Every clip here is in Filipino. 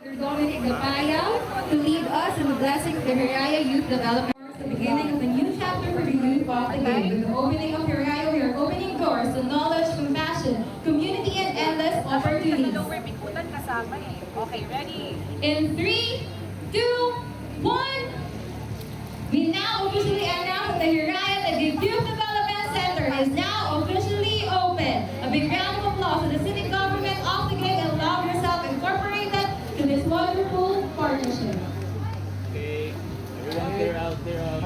Dominic Gapaya to lead us in the blessing of the Hiraya Youth Development. The beginning of the new chapter for the youth of the game. With the opening of Hiraya, we are opening doors to knowledge, compassion, community, and endless opportunities. Okay, ready? In 3, 2, 1, we now officially announce that the Hiraya Taguig Youth Development Center is now officially open. A big round of applause to the city government of Taguig and Love Yourself Incorporated to this wonderful partnership. Okay, everyone clear out, clear out.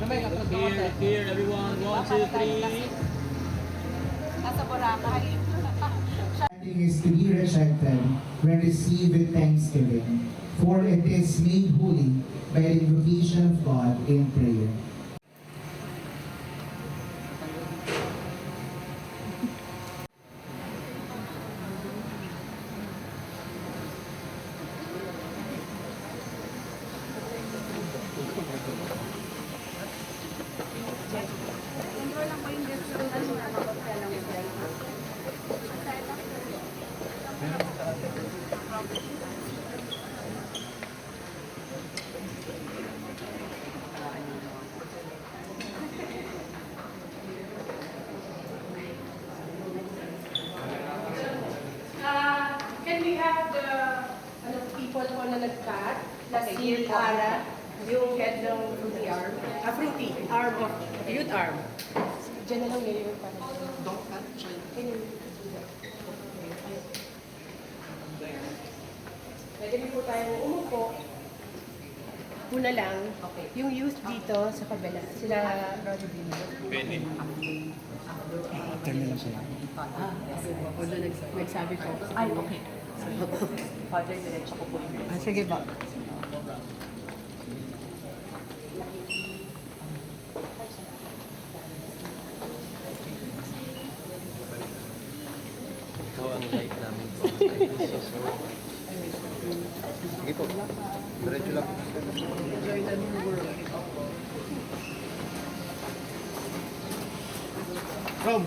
Here, everyone. 1, 2, 3. Nasa Boracay. Nothing is to be rejected when received with thanksgiving, for it is made holy by the invocation of God in prayer. Can we have the people ko na nag-cut? Si Ara, yung head ng Fruity Arm. Fruity Arm of Youth Arm. Diyan na lang yun yung parang. Don't cut, Can you do that? Pwede rin po tayong umupo. Una lang, yung youth dito sa kabila, sila Brother Dino. Pwede. Nagsabi ko. Ay, okay. Father, diretso ko po. Sige ba? Ikaw ang light namin. Sige po. Diretso lang. Enjoy the new world. From.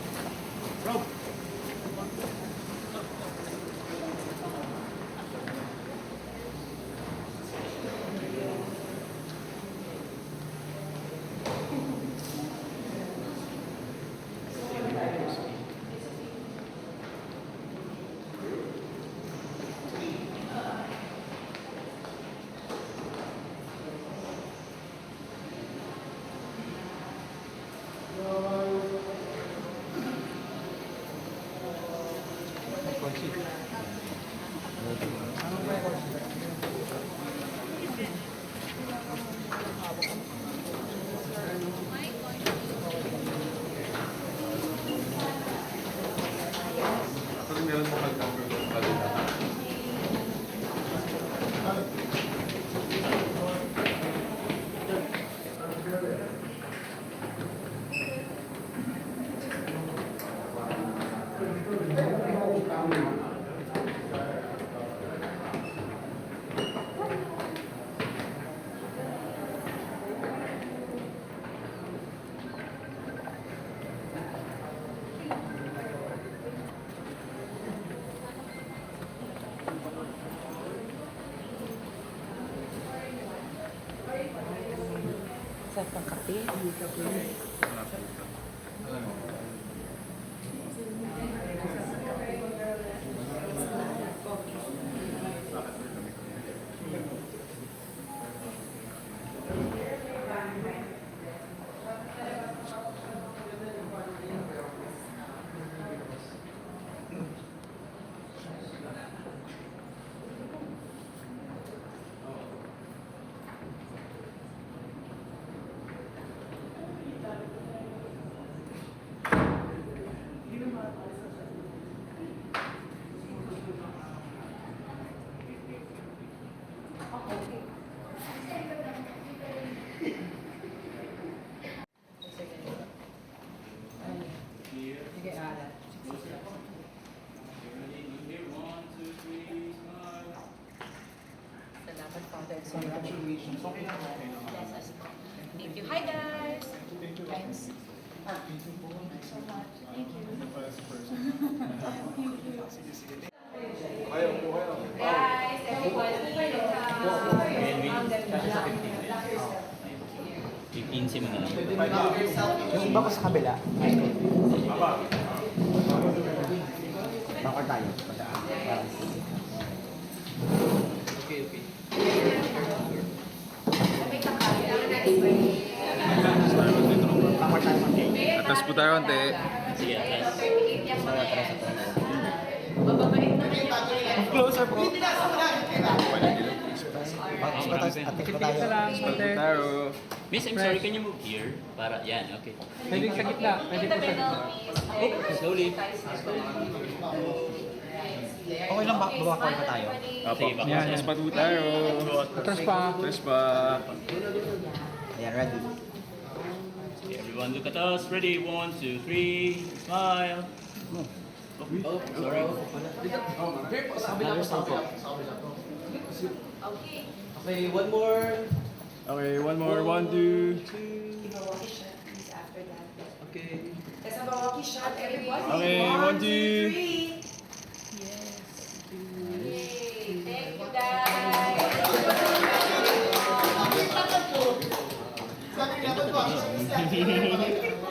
Sa pangkape. Sige, Ara. Salamat, Father. Congratulations. Okay na. Bless us. Thank you. Hi, guys. Thanks. Thank you po. So much. Thank you. Ayaw po, ayaw. Guys, everyone, 15 mo na lang. Yung iba ko sa kabila. Backward tayo. Backward tayo. Atas po tayo konti. Sige, atras. Closer bro. Tayo. Miss, I'm sorry, can you move here? Para, yan, okay. Pwede sa gitna. Pwede po sa gitna. Oh, slowly. Okay lang ba? Backward pa tayo. Sige, baka Yan, mas patuloy tayo. Atras pa. Tres pa. Ayan, ready. Okay, everyone look at us. Ready? 1, 2, 3. Smile. Oh, sorry. Okay, one more. Okay, one more. 1, 2. Okay. That's a Milwaukee shot, everybody. Okay, 1, 2. Thank you, guys.